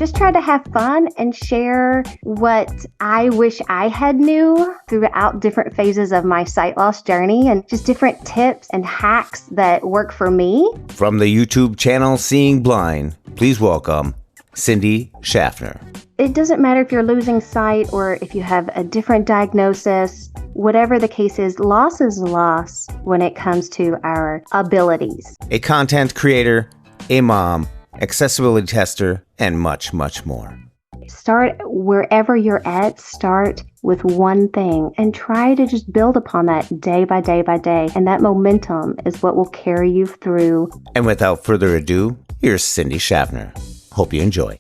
just try to have fun and share what I wish I had knew throughout different phases of my sight loss journey and just different tips and hacks that work for me. From the YouTube channel Seeing Blind, please welcome Cindy Schaffner. It doesn't matter if you're losing sight or if you have a different diagnosis. Whatever the case is loss when it comes to our abilities. A content creator, a mom, accessibility tester, and much, much more. Start wherever you're at. Start with one thing and try to just build upon that day by day by day. And that momentum is what will carry you through. And without further ado, here's Cindy Schaffner. Hope you enjoy.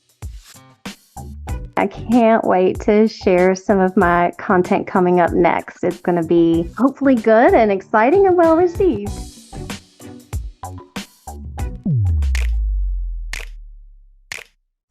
I can't wait to share some of my content coming up next. It's going to be hopefully good and exciting and well received.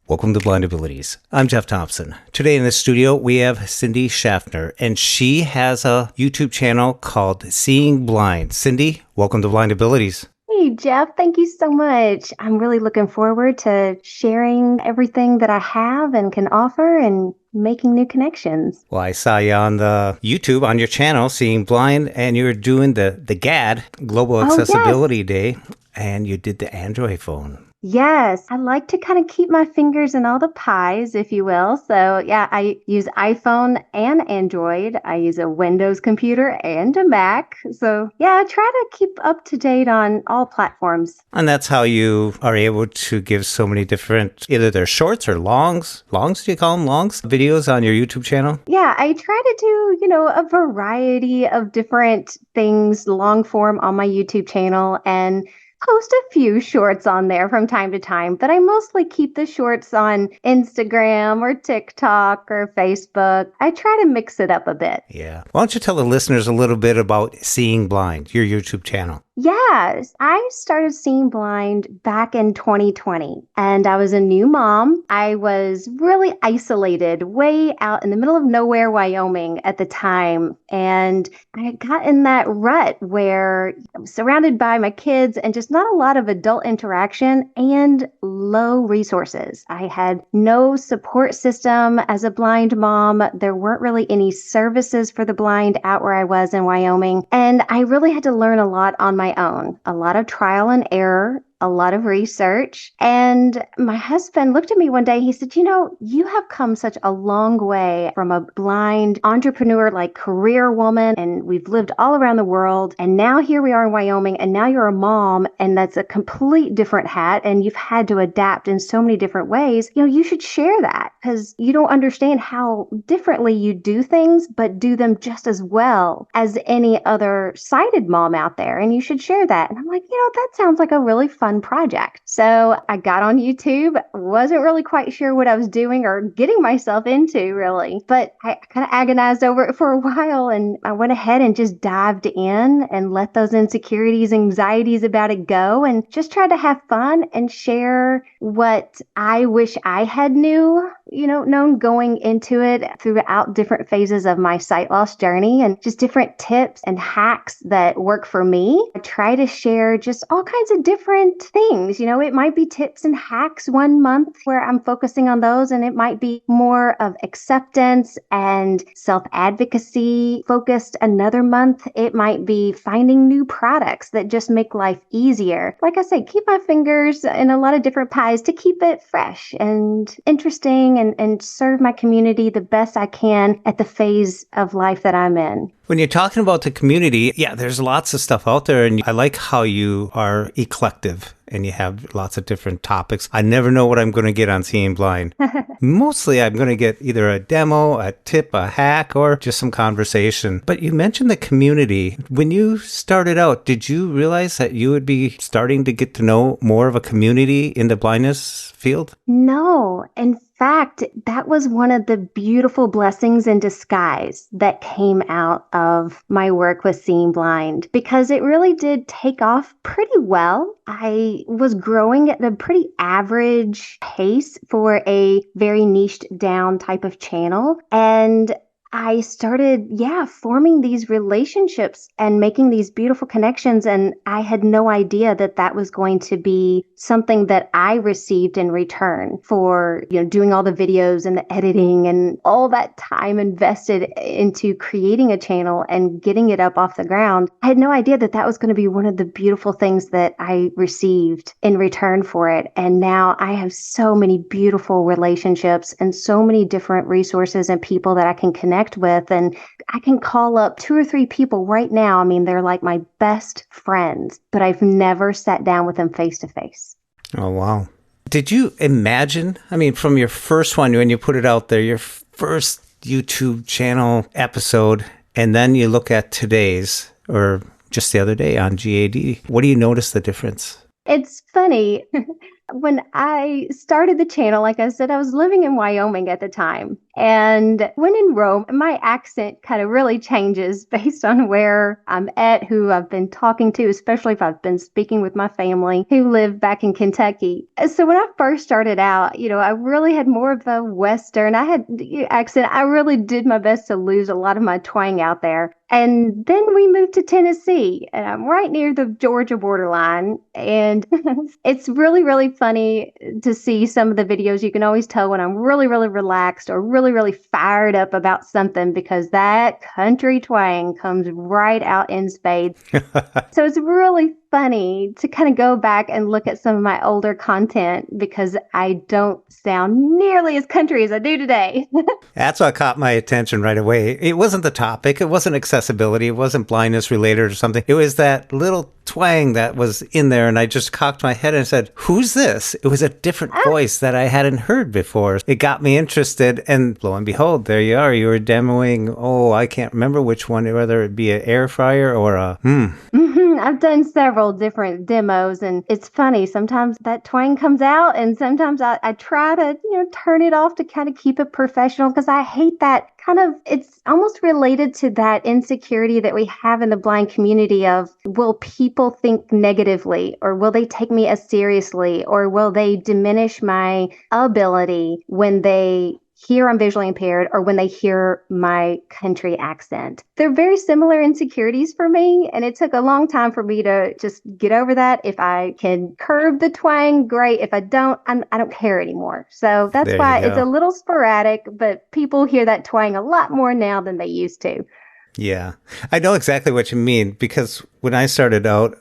Welcome to Blind Abilities. I'm Jeff Thompson. Today in the studio, we have Cindy Schaffner, and she has a YouTube channel called Seeing Blind. Cindy, welcome to Blind Abilities. Hey, Jeff, thank you so much. I'm really looking forward to sharing everything that I have and can offer and making new connections. Well, I saw you on the YouTube on your channel, Seeing Blind, and you were doing the GAD, Global Accessibility Day, and you did the Android phone. Yes, I like to kind of keep my fingers in all the pies, if you will. So yeah, I use iPhone and Android. I use a Windows computer and a Mac. So yeah, I try to keep up to date on all platforms. And that's how you are able to give so many different, either they're shorts or longs. Longs, do you call them longs? Videos on your YouTube channel? Yeah, I try to do, a variety of different things, long form on my YouTube channel, and post a few shorts on there from time to time, but I mostly keep the shorts on Instagram or TikTok or Facebook. I try to mix it up a bit. Yeah. Why don't you tell the listeners a little bit about Seeing Blind, your YouTube channel? Yes, I started Seeing Blind back in 2020, and I was a new mom. I was really isolated way out in the middle of nowhere, Wyoming at the time, and I got in that rut where I'm surrounded by my kids and just not a lot of adult interaction and low resources. I had no support system as a blind mom. There weren't really any services for the blind out where I was in Wyoming, and I really had to learn a lot on my own, a lot of trial and error, a lot of research. And my husband looked at me one day, he said, you have come such a long way from a blind entrepreneur, like career woman, and we've lived all around the world. And now here we are in Wyoming, and now you're a mom, and that's a complete different hat, and you've had to adapt in so many different ways. You should share that because you don't understand how differently you do things, but do them just as well as any other sighted mom out there. And you should share that. And I'm like, that sounds like a really fun project. So I got on YouTube, wasn't really quite sure what I was doing or getting myself into really, but I kind of agonized over it for a while, and I went ahead and just dived in and let those insecurities, anxieties about it go, and just tried to have fun and share what I wish I had known going into it throughout different phases of my sight loss journey, and just different tips and hacks that work for me. I try to share just all kinds of different things. It might be tips and hacks one month where I'm focusing on those, and it might be more of acceptance and self-advocacy focused another month. It might be finding new products that just make life easier. Like I say, keep my fingers in a lot of different pies to keep it fresh and interesting and serve my community the best I can at the phase of life that I'm in. When you're talking about the community, there's lots of stuff out there, and I like how you are eclectic and you have lots of different topics. I never know what I'm going to get on Seeing Blind. Mostly I'm going to get either a demo, a tip, a hack, or just some conversation. But you mentioned the community. When you started out, did you realize that you would be starting to get to know more of a community in the blindness field? No. In fact, that was one of the beautiful blessings in disguise that came out of my work with Seeing Blind, because it really did take off pretty well. I was growing at a pretty average pace for a very niched down type of channel, and I started, forming these relationships and making these beautiful connections. And I had no idea that that was going to be something that I received in return for, doing all the videos and the editing and all that time invested into creating a channel and getting it up off the ground. I had no idea that that was going to be one of the beautiful things that I received in return for it. And now I have so many beautiful relationships and so many different resources and people that I can connect with. And I can call up 2 or 3 people right now. I mean, they're like my best friends, but I've never sat down with them face to face. Oh, wow. Did you imagine, from your first one, when you put it out there, your first YouTube channel episode, and then you look at today's, or just the other day on GAD, what do you notice the difference? It's funny. When I started the channel, like I said, I was living in Wyoming at the time. And when in Rome, my accent kind of really changes based on where I'm at, who I've been talking to, especially if I've been speaking with my family who live back in Kentucky. So when I first started out, I really had more of a Western, I had accent. I really did my best to lose a lot of my twang out there. And then we moved to Tennessee, and I'm right near the Georgia borderline. And it's really, really funny to see some of the videos. You can always tell when I'm really, really relaxed or really, really fired up about something because that country twang comes right out in spades. So it's really funny to kind of go back and look at some of my older content because I don't sound nearly as country as I do today. That's what caught my attention right away. It wasn't the topic. It wasn't accessibility. It wasn't blindness related or something. It was that little twang that was in there. And I just cocked my head and said, who's this? It was a different voice that I hadn't heard before. It got me interested. And lo and behold, there you are. You were demoing, I can't remember which one, whether it be an air fryer or a I've done several different demos, and it's funny. Sometimes that twang comes out, and sometimes I try to, turn it off to kind of keep it professional because I hate that it's almost related to that insecurity that we have in the blind community of, will people think negatively, or will they take me as seriously, or will they diminish my ability when they hear I'm visually impaired or when they hear my country accent. They're very similar insecurities for me, and it took a long time for me to just get over that. If I can curb the twang, great. If I don't, I don't care anymore. So that's why it's a little sporadic, but people hear that twang a lot more now than they used to. Yeah, I know exactly what you mean, because when I started out,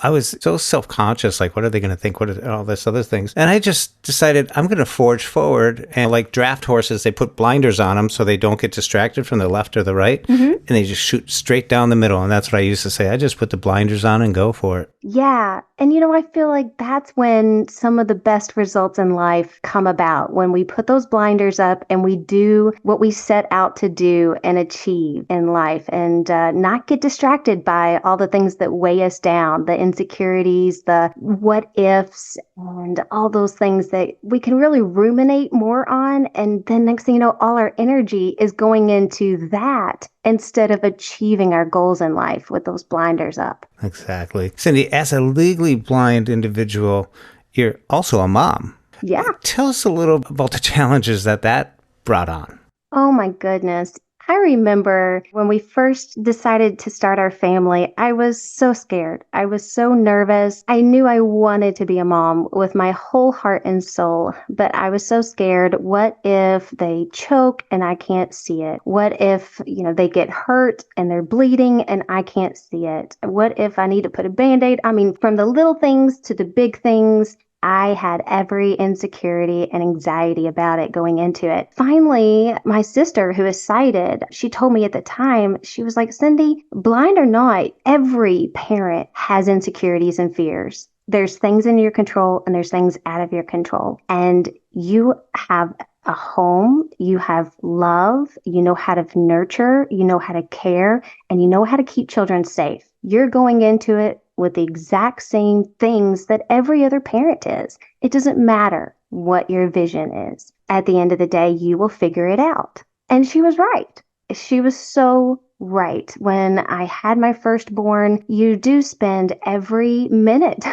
I was so self-conscious, like, what are they going to think? What are all this other things? And I just decided I'm going to forge forward. And like draft horses, they put blinders on them so they don't get distracted from the left or the right. Mm-hmm. And they just shoot straight down the middle. And that's what I used to say. I just put the blinders on and go for it. Yeah. And, I feel like that's when some of the best results in life come about, when we put those blinders up and we do what we set out to do and achieve in life, and not get distracted by all the things that weigh us down, the insecurities, the what ifs, and all those things that we can really ruminate more on. And then next thing you know, all our energy is going into that instead of achieving our goals in life with those blinders up. Exactly. Cindy, as a legally blind individual, you're also a mom. Yeah. Tell us a little about the challenges that brought on. Oh my goodness. I remember when we first decided to start our family, I was so scared. I was so nervous. I knew I wanted to be a mom with my whole heart and soul, but I was so scared. What if they choke and I can't see it? What if, they get hurt and they're bleeding and I can't see it? What if I need to put a Band-Aid? From the little things to the big things, I had every insecurity and anxiety about it going into it. Finally, my sister, who is sighted, she told me at the time, she was like, Cindy, blind or not, every parent has insecurities and fears. There's things in your control and there's things out of your control. And you have a home, you have love, you know how to nurture, you know how to care, and you know how to keep children safe. You're going into it with the exact same things that every other parent is. It doesn't matter what your vision is. At the end of the day, you will figure it out. And she was right. She was so Right. When I had my firstborn, you do spend every minute,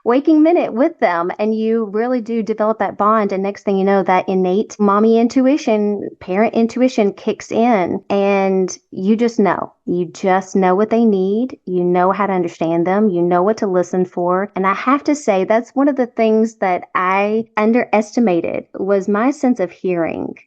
waking minute with them, and you really do develop that bond. And next thing you know, that innate mommy intuition, parent intuition kicks in, and you just know. You just know what they need. You know how to understand them. You know what to listen for. And I have to say, that's one of the things that I underestimated was my sense of hearing.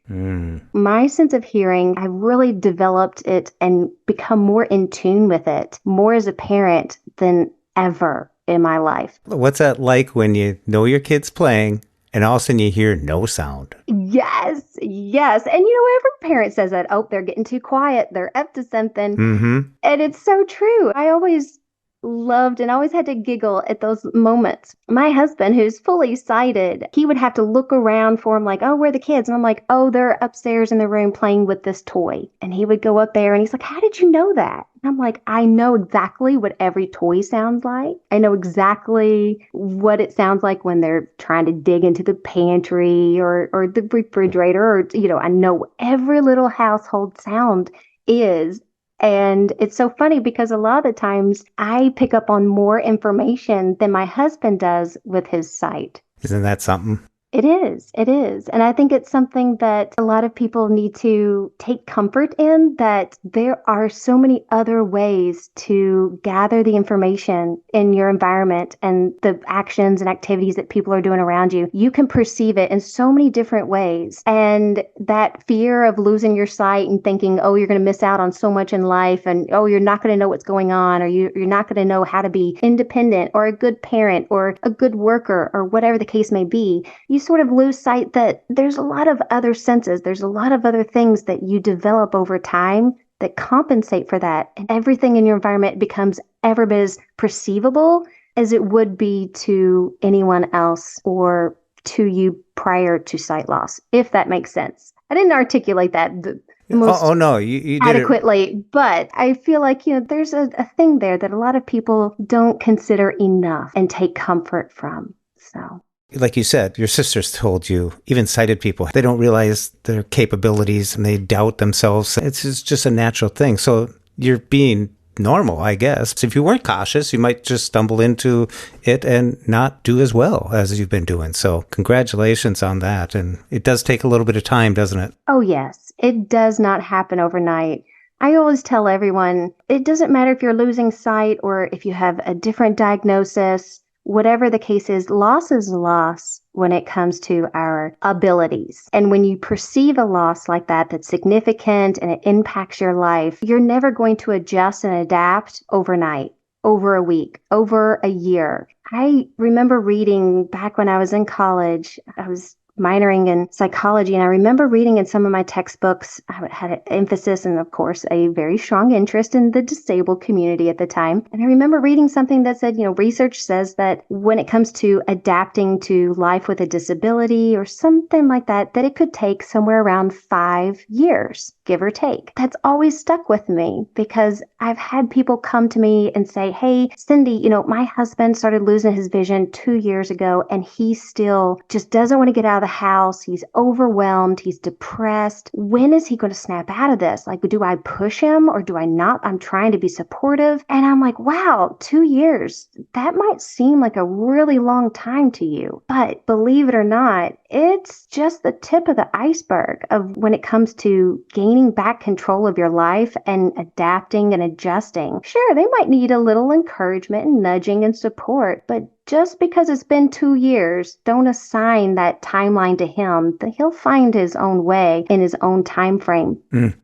My sense of hearing, I really developed it and become more in tune with it, more as a parent than ever in my life. What's that like when you know your kid's playing and all of a sudden you hear no sound? Yes, yes. And every parent says that, oh, they're getting too quiet. They're up to something. Mm-hmm. And it's so true. I always loved and always had to giggle at those moments. My husband, who's fully sighted, he would have to look around for him like, oh, where are the kids? And I'm like, oh, they're upstairs in the room playing with this toy. And he would go up there and he's like, how did you know that? And I'm like, I know exactly what every toy sounds like. I know exactly what it sounds like when they're trying to dig into the pantry or the refrigerator or, I know every little household sound is. And it's so funny because a lot of the times I pick up on more information than my husband does with his sight. Isn't that something? It is. It is. And I think it's something that a lot of people need to take comfort in, that there are so many other ways to gather the information in your environment and the actions and activities that people are doing around you. You can perceive it in so many different ways. And that fear of losing your sight and thinking, oh, you're going to miss out on so much in life, and oh, you're not going to know what's going on, or you're not going to know how to be independent or a good parent or a good worker or whatever the case may be. You sort of lose sight that there's a lot of other senses. There's a lot of other things that you develop over time that compensate for that. And everything in your environment becomes every bit as perceivable as it would be to anyone else or to you prior to sight loss, if that makes sense. I didn't articulate that the most No, you did adequately, but I feel like, there's a thing there that a lot of people don't consider enough and take comfort from. So. Like you said, your sisters told you, even sighted people, they don't realize their capabilities and they doubt themselves. It's just a natural thing. So you're being normal, I guess. If you weren't cautious, you might just stumble into it and not do as well as you've been doing. So congratulations on that. And it does take a little bit of time, doesn't it? Oh, yes. It does not happen overnight. I always tell everyone, it doesn't matter if you're losing sight or if you have a different diagnosis. Whatever the case is loss when it comes to our abilities. And when you perceive a loss like that, that's significant and it impacts your life, you're never going to adjust and adapt overnight, over a week, over a year. I remember reading back when I was in college, I was minoring in psychology. And I remember reading in some of my textbooks, I had an emphasis and, of course, a very strong interest in the disabled community at the time. And I remember reading something that said, research says that when it comes to adapting to life with a disability or something like that, that it could take somewhere around 5 years, give or take. That's always stuck with me because I've had people come to me and say, hey, Cindy, my husband started losing his vision 2 years ago and he still just doesn't want to get out of the house. He's overwhelmed. He's depressed. When is he going to snap out of this? Like, do I push him or do I not? I'm trying to be supportive. And I'm like, wow, 2 years. That might seem like a really long time to you. But believe it or not, it's just the tip of the iceberg of when it comes to gaining back control of your life and adapting and adjusting. Sure, they might need a little encouragement and nudging and support, but just because it's been 2 years, don't assign that timeline to him. That he'll find his own way in his own time frame.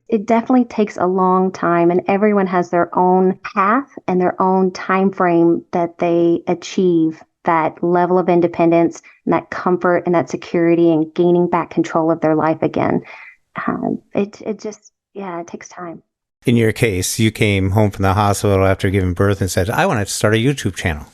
It definitely takes a long time, and everyone has their own path and their own time frame that they achieve that level of independence and that comfort and that security and gaining back control of their life again. It takes time. In your case, you came home from the hospital after giving birth and said, I want to start a YouTube channel.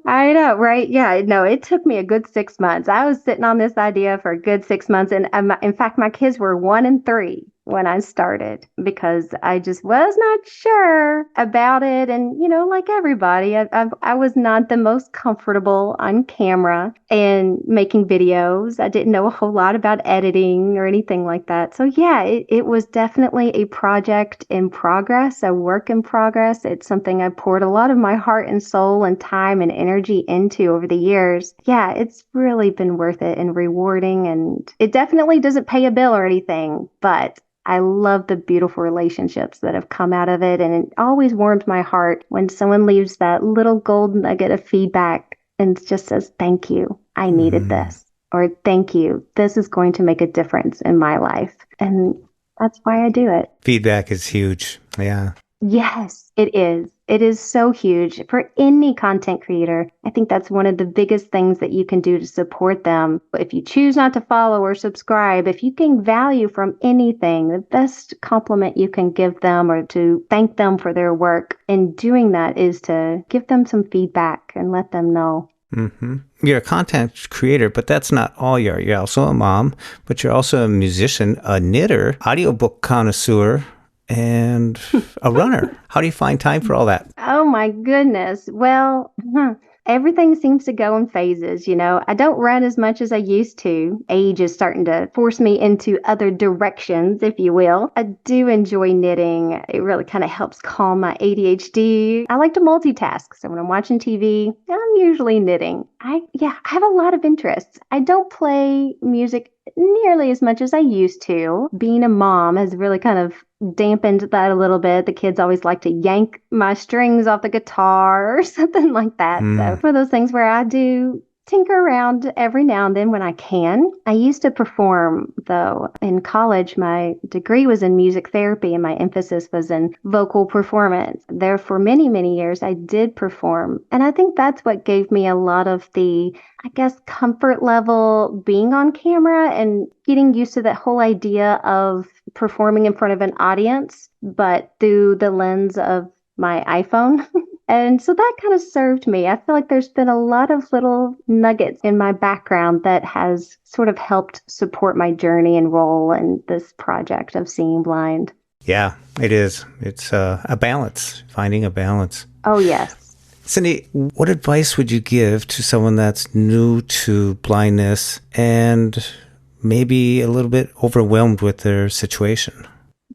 I know, right? Yeah, no, it took me a good 6 months. I was sitting on this idea for a good 6 months. And in fact, my kids were 1 and 3 when I started because I just was not sure about it. And, like everybody, I was not the most comfortable on camera and making videos. I didn't know a whole lot about editing or anything like that. So, yeah, it was definitely a project in progress, a work in progress. It's something I poured a lot of my heart and soul and time and energy into over the years. Yeah, it's really been worth it and rewarding. And it definitely doesn't pay a bill or anything, but I love the beautiful relationships that have come out of it. And it always warms my heart when someone leaves that little gold nugget of feedback and just says, thank you. I needed this. Or thank you. This is going to make a difference in my life. And that's why I do it. Feedback is huge. Yeah. Yes, it is. It is so huge for any content creator. I think that's one of the biggest things that you can do to support them. If you choose not to follow or subscribe, if you gain value from anything, the best compliment you can give them or to thank them for their work in doing that is to give them some feedback and let them know. Mm-hmm. You're a content creator, but that's not all you are. You're also a mom, but you're also a musician, a knitter, audiobook connoisseur, and a runner. How do you find time for all that? Oh my goodness. Well, everything seems to go in phases. I don't run as much as I used to. Age is starting to force me into other directions, if you will. I do enjoy knitting. It really kind of helps calm my ADHD. I like to multitask. So when I'm watching TV, I'm usually knitting. I have a lot of interests. I don't play music nearly as much as I used to. Being a mom has really kind of dampened that a little bit. The kids always like to yank my strings off the guitar or something like that. So for those things where I do tinker around every now and then when I can. I used to perform, though. In college, my degree was in music therapy and my emphasis was in vocal performance. There for many, many years, I did perform. And I think that's what gave me a lot of the, comfort level being on camera and getting used to that whole idea of performing in front of an audience, but through the lens of my iPhone. And so that kind of served me. I feel like there's been a lot of little nuggets in my background that has sort of helped support my journey and role in this project of Seeing Blind. Yeah, it is. It's a balance, finding a balance. Oh, yes. Cindy, what advice would you give to someone that's new to blindness and maybe a little bit overwhelmed with their situation?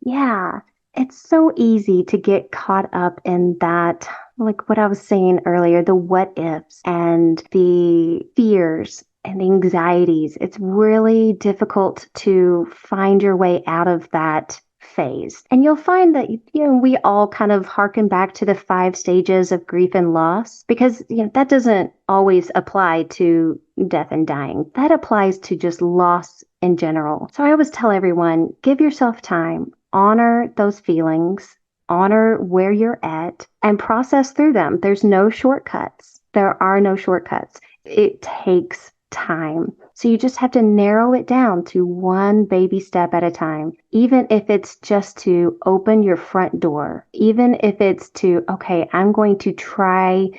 Yeah, it's so easy to get caught up in that, like what I was saying earlier, the what ifs and the fears and the anxieties. It's really difficult to find your way out of that phase. And you'll find that, we all kind of harken back to the 5 stages of grief and loss because, that doesn't always apply to death and dying. That applies to just loss in general. So I always tell everyone, give yourself time, honor those feelings, honor where you're at, and process through them. There's no shortcuts. There are no shortcuts. It takes time. So you just have to narrow it down to one baby step at a time, even if it's just to open your front door, even if it's to, okay, I'm going to try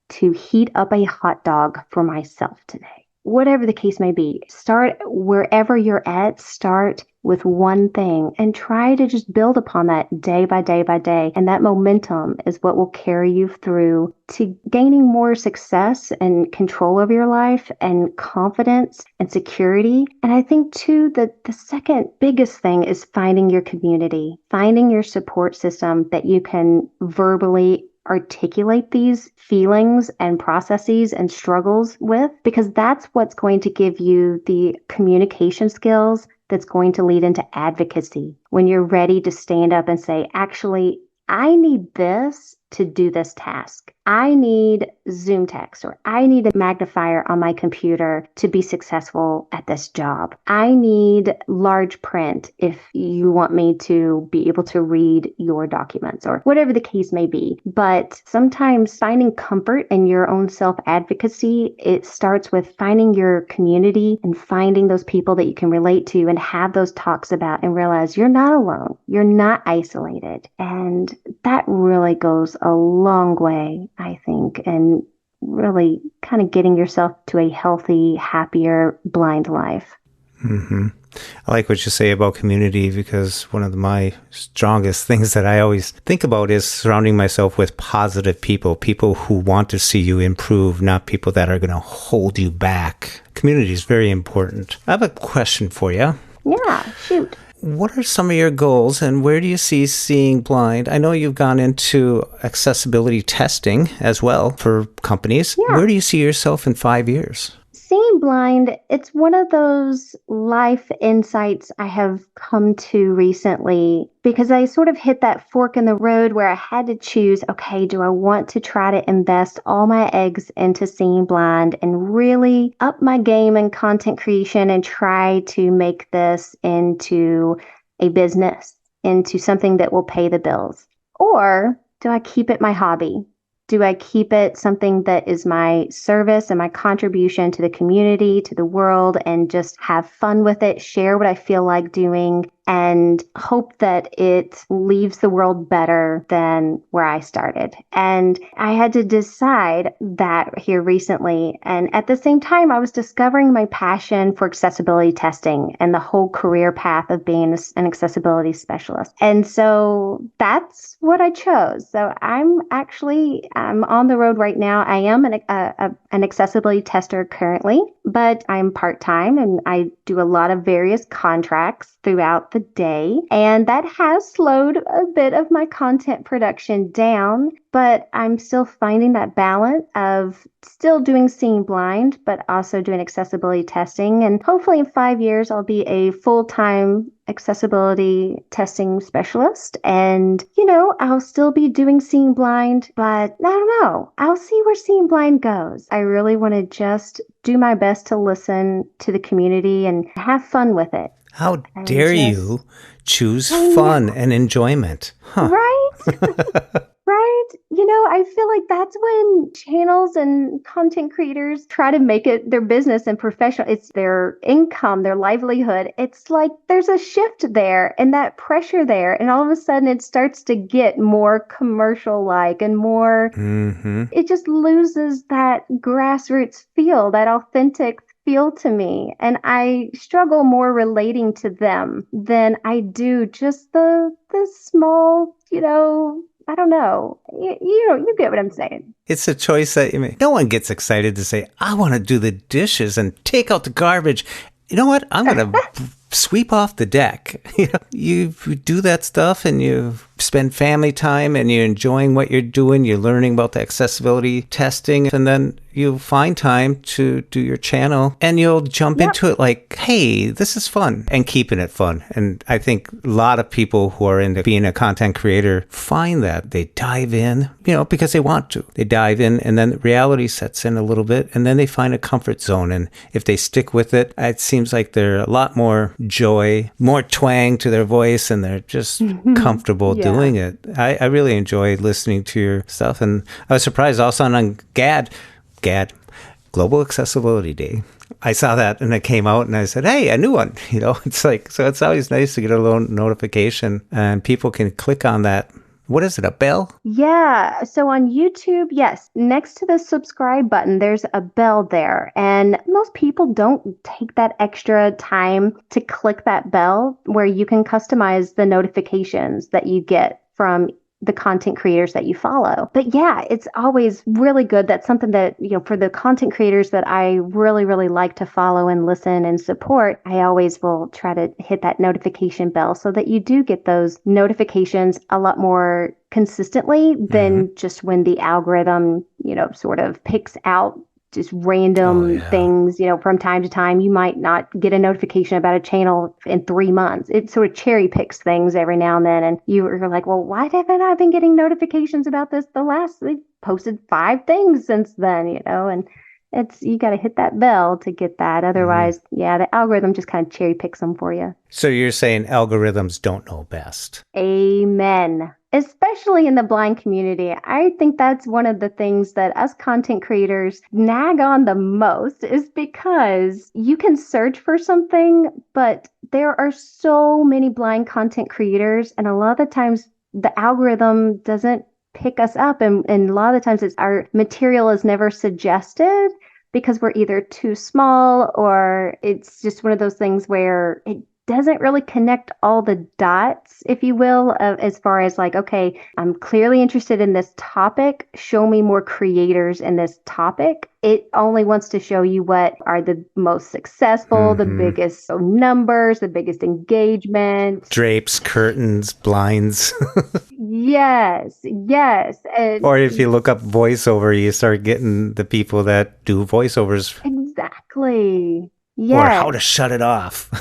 to heat up a hot dog for myself today. Whatever the case may be, start wherever you're at, start with one thing and try to just build upon that day by day by day. And that momentum is what will carry you through to gaining more success and control of your life and confidence and security. And I think too that the second biggest thing is finding your community, finding your support system that you can verbally articulate these feelings and processes and struggles with, because that's what's going to give you the communication skills that's going to lead into advocacy when you're ready to stand up and say, actually, I need this to do this task. I need Zoom text or I need a magnifier on my computer to be successful at this job. I need large print if you want me to be able to read your documents or whatever the case may be. But sometimes finding comfort in your own self-advocacy, it starts with finding your community and finding those people that you can relate to and have those talks about and realize you're not alone. You're not isolated. And that really goes a long way, I think, and really kind of getting yourself to a healthy, happier, blind life. I like what you say about community, because one of my strongest things that I always think about is surrounding myself with positive people, people who want to see you improve, not people that are going to hold you back. Community is very important. I have a question for you. Yeah, shoot. What are some of your goals, and where do you see Seeing Blind? I know you've gone into accessibility testing as well for companies. Yeah. Where do you see yourself in 5 years? Seeing blind, it's one of those life insights I have come to recently because I sort of hit that fork in the road where I had to choose, okay, do I want to try to invest all my eggs into Seeing Blind and really up my game in content creation and try to make this into a business, into something that will pay the bills? Or do I keep it my hobby? Do I keep it something that is my service and my contribution to the community, to the world, and just have fun with it, share what I feel like doing, and hope that it leaves the world better than where I started? And I had to decide that here recently. And at the same time, I was discovering my passion for accessibility testing and the whole career path of being an accessibility specialist. And so that's what I chose. So I'm on the road right now. I am an accessibility tester currently, but I'm part-time and I do a lot of various contracts throughout the day. And that has slowed a bit of my content production down, but I'm still finding that balance of still doing Seeing Blind, but also doing accessibility testing. And hopefully in 5 years, I'll be a full-time accessibility testing specialist. And, I'll still be doing Seeing Blind, but I don't know. I'll see where Seeing Blind goes. I really want to just do my best to listen to the community and have fun with it. How dare you choose fun and enjoyment? Huh. Right? Right? I feel like that's when channels and content creators try to make it their business and professional. It's their income, their livelihood. It's like there's a shift there and that pressure there. And all of a sudden it starts to get more commercial-like and more, It just loses that grassroots feel, that authentic feel to me. And I struggle more relating to them than I do just the small, I don't know. You get what I'm saying. It's a choice that you make. No one gets excited to say, I want to do the dishes and take out the garbage. You know what? I'm going to sweep off the deck. You do that stuff and you spend family time and you're enjoying what you're doing. You're learning about the accessibility testing, and then you find time to do your channel and you'll jump into it like, hey, this is fun, and keeping it fun. And I think a lot of people who are into being a content creator find that they dive in, because they want to. They dive in and then reality sets in a little bit and then they find a comfort zone. And if they stick with it, it seems like they're a lot more joy, more twang to their voice, and they're just comfortable doing it. I really enjoy listening to your stuff. And I was surprised also on GAD, Global Accessibility Day. I saw that and it came out and I said, hey, a new one. It's like, so it's always nice to get a little notification and people can click on that. What is it, a bell? Yeah. So on YouTube, yes, next to the subscribe button, there's a bell there. And most people don't take that extra time to click that bell where you can customize the notifications that you get from the content creators that you follow. But yeah, it's always really good. That's something that, for the content creators that I really, really like to follow and listen and support, I always will try to hit that notification bell so that you do get those notifications a lot more consistently than just when the algorithm, sort of picks out just random things, from time to time. You might not get a notification about a channel in 3 months. It sort of cherry picks things every now and then. And you're like, well, why haven't I been getting notifications about this? They've posted 5 things since then, and you got to hit that bell to get that. Otherwise, the algorithm just kind of cherry picks them for you. So you're saying algorithms don't know best. Amen. Especially in the blind community. I think that's one of the things that us content creators nag on the most, is because you can search for something, but there are so many blind content creators, and a lot of the times the algorithm doesn't pick us up, and a lot of the times our material is never suggested. because we're either too small or it's just one of those things where it doesn't really connect all the dots, if you will, as far as like, okay, I'm clearly interested in this topic. Show me more creators in this topic. It only wants to show you what are the most successful, the biggest numbers, the biggest engagement. Drapes, curtains, blinds. Yes, yes. Or if you look up voiceover, you start getting the people that do voiceovers. Exactly. Or Yes. how to shut it off.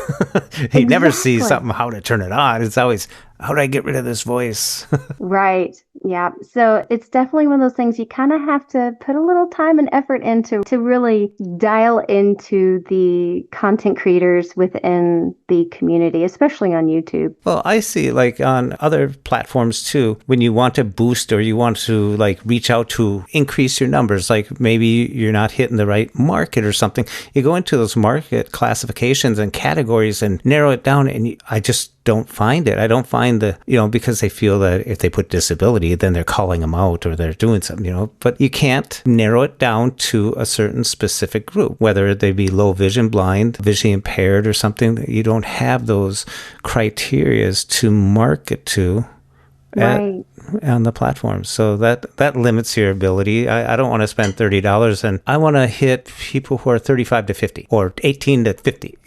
You never see something how to turn it on. It's always, how do I get rid of this voice? Right. Yeah. So it's definitely one of those things you kind of have to put a little time and effort into to really dial into the content creators within the community, especially on YouTube. Well, I see like on other platforms too, when you want to boost or you want to like reach out to increase your numbers, like maybe you're not hitting the right market or something, you go into those market classifications and categories and narrow it down. And I just don't find it. I don't find because they feel that if they put disability, then they're calling them out or they're doing something, but you can't narrow it down to a certain specific group, whether they be low vision, blind, visually impaired or something. You don't have those criterias to market to. Right. On the platform. So that limits your ability. I don't want to spend $30 and I want to hit people who are 35 to 50 or 18 to 50.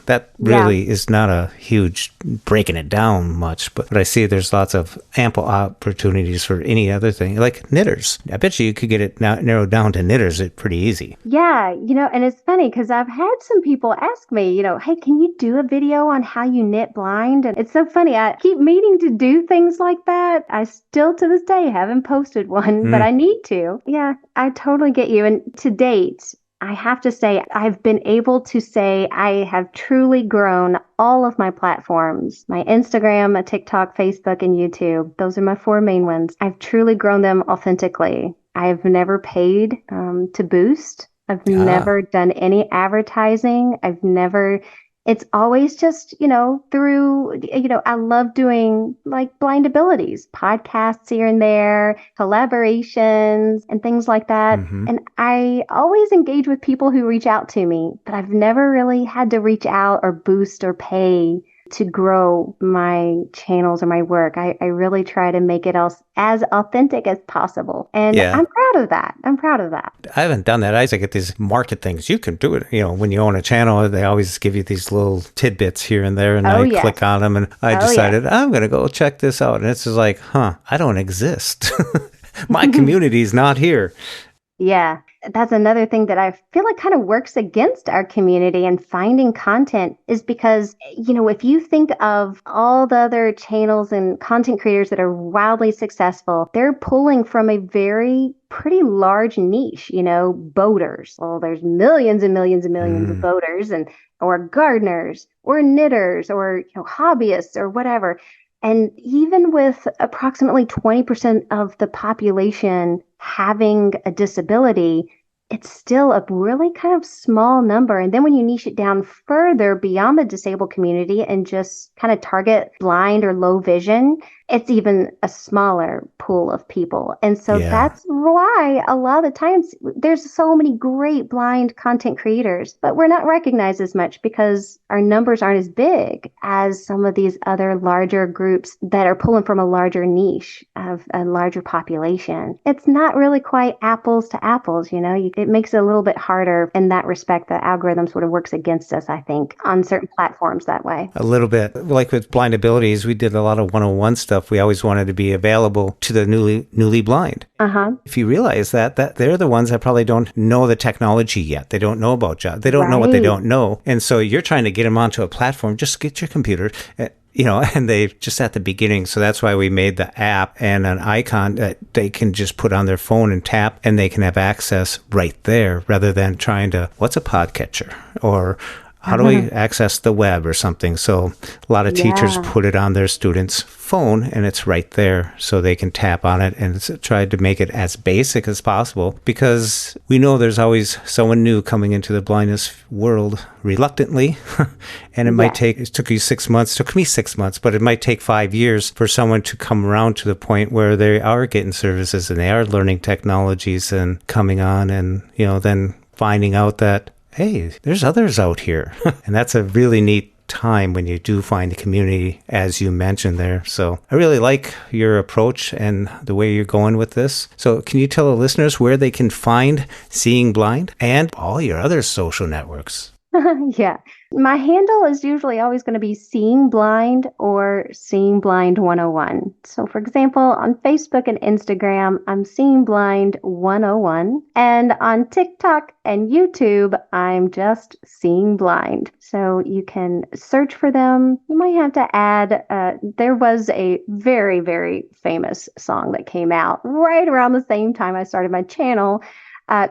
That really is not a huge breaking it down much, but I see there's lots of ample opportunities for any other thing, like knitters. I bet you could get it narrowed down to knitters pretty easy. Yeah, and it's funny because I've had some people ask me, hey, can you do a video on how you knit blind? And it's so funny. I keep meaning to do things like that. I still to this day haven't posted one, but I need to. Yeah, I totally get you. And to date, I have to say, I've been able to say I have truly grown all of my platforms, my Instagram, TikTok, Facebook, and YouTube. Those are my 4 main ones. I've truly grown them authentically. I've never paid to boost. I've never done any advertising. It's always just, through, I love doing like blind abilities, podcasts here and there, collaborations and things like that. And I always engage with people who reach out to me, but I've never really had to reach out or boost or pay to grow my channels or my work. I really try to make it as authentic as possible. And I'm proud of that. I haven't done that. I used to get these market things. You can do it. When you own a channel, they always give you these little tidbits here and there. And I click on them and I decided I'm going to go check this out. And it's just like, I don't exist. My community's not here. Yeah, that's another thing that I feel like kind of works against our community and finding content is because, if you think of all the other channels and content creators that are wildly successful, they're pulling from a pretty large niche, boaters. Well, there's millions and millions and millions of boaters or gardeners or knitters or hobbyists or whatever. And even with approximately 20% of the population having a disability, it's still a really kind of small number. And then when you niche it down further beyond the disabled community and just kind of target blind or low vision, it's even a smaller pool of people. And so that's why a lot of the times there's so many great blind content creators, but we're not recognized as much because our numbers aren't as big as some of these other larger groups that are pulling from a larger niche of a larger population. It's not really quite apples to apples, it makes it a little bit harder in that respect. The algorithm sort of works against us, I think, on certain platforms that way. A little bit. Like with blind abilities, we did a lot of 101 stuff. We always wanted to be available to the newly blind. If you realize that they're the ones that probably don't know the technology yet. They don't know about jobs. They don't know what they don't know. And so you're trying to get them onto a platform. Just get your computer, and they just at the beginning. So that's why we made the app and an icon that they can just put on their phone and tap and they can have access right there rather than trying to, what's a podcatcher? Or how do we access the web or something? So a lot of teachers put it on their students' phone and it's right there so they can tap on it and tried to make it as basic as possible because we know there's always someone new coming into the blindness world reluctantly. And it took you 6 months, took me 6 months, but it might take 5 years for someone to come around to the point where they are getting services and they are learning technologies and coming on and, then finding out that, hey, there's others out here. And that's a really neat time when you do find a community, as you mentioned there. So I really like your approach and the way you're going with this. So can you tell the listeners where they can find Seeing Blind and all your other social networks? Yeah. My handle is usually always going to be Seeing Blind or Seeing Blind 101. So, for example, on Facebook and Instagram, I'm Seeing Blind 101. And on TikTok and YouTube, I'm just Seeing Blind. So you can search for them. You might have to add, there was a very, very famous song that came out right around the same time I started my channel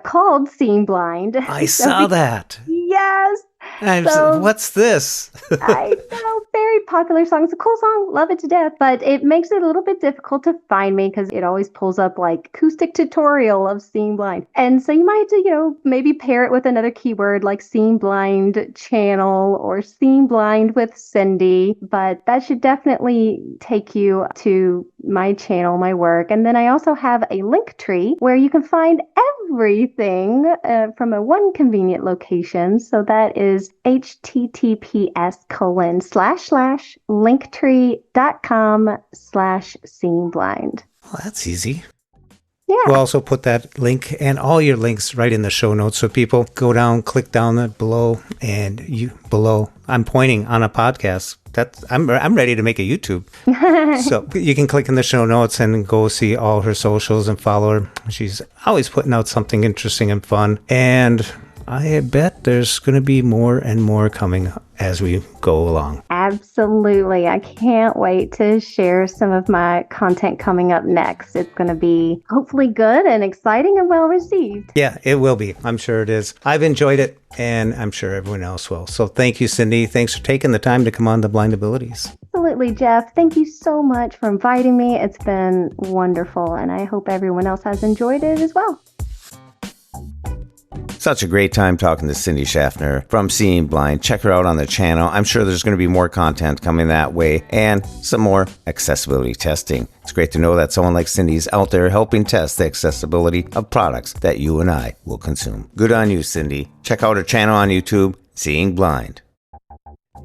called Seeing Blind. I saw that. Yes. So, what's this? I know, very popular song. It's a cool song, love it to death, but it makes it a little bit difficult to find me because it always pulls up like acoustic tutorial of Seeing Blind. And so you might have to, maybe pair it with another keyword like Seeing Blind channel or Seeing Blind with Cindy, but that should definitely take you to my channel, my work. And then I also have a link tree where you can find everything from a one convenient location. So that is https://linktree.com/seeingblind. Well, that's easy. Yeah. We'll also put that link and all your links right in the show notes. So people go down, click down that below, and I'm pointing on a podcast. I'm ready to make a YouTube. So you can click in the show notes and go see all her socials and follow her. She's always putting out something interesting and fun. And I bet there's going to be more and more coming as we go along. Absolutely. I can't wait to share some of my content coming up next. It's going to be hopefully good and exciting and well received. Yeah, it will be. I'm sure it is. I've enjoyed it, and I'm sure everyone else will. So thank you, Cindy. Thanks for taking the time to come on The Blind Abilities. Absolutely, Jeff. Thank you so much for inviting me. It's been wonderful, and I hope everyone else has enjoyed it as well. Such a great time talking to Cindy Schaffner from Seeing Blind. Check her out on the channel. I'm sure there's going to be more content coming that way and some more accessibility testing. It's great to know that someone like Cindy's out there helping test the accessibility of products that you and I will consume. Good on you, Cindy. Check out her channel on YouTube, Seeing Blind.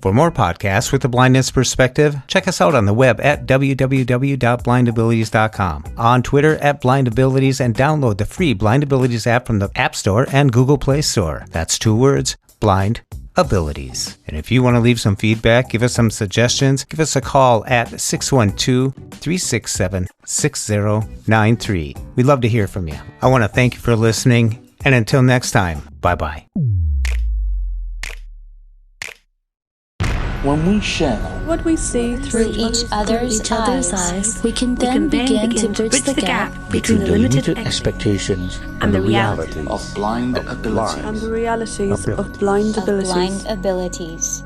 For more podcasts with a blindness perspective, check us out on the web at www.blindabilities.com, on Twitter at blindabilities, and download the free Blind Abilities app from the App Store and Google Play Store. That's 2 words, Blind Abilities. And if you want to leave some feedback, give us some suggestions, give us a call at 612-367-6093. We'd love to hear from you. I want to thank you for listening, and until next time, bye-bye. When we share what we see through each other's eyes, we can then begin to bridge the gap between the limited expectations and the reality of blind abilities.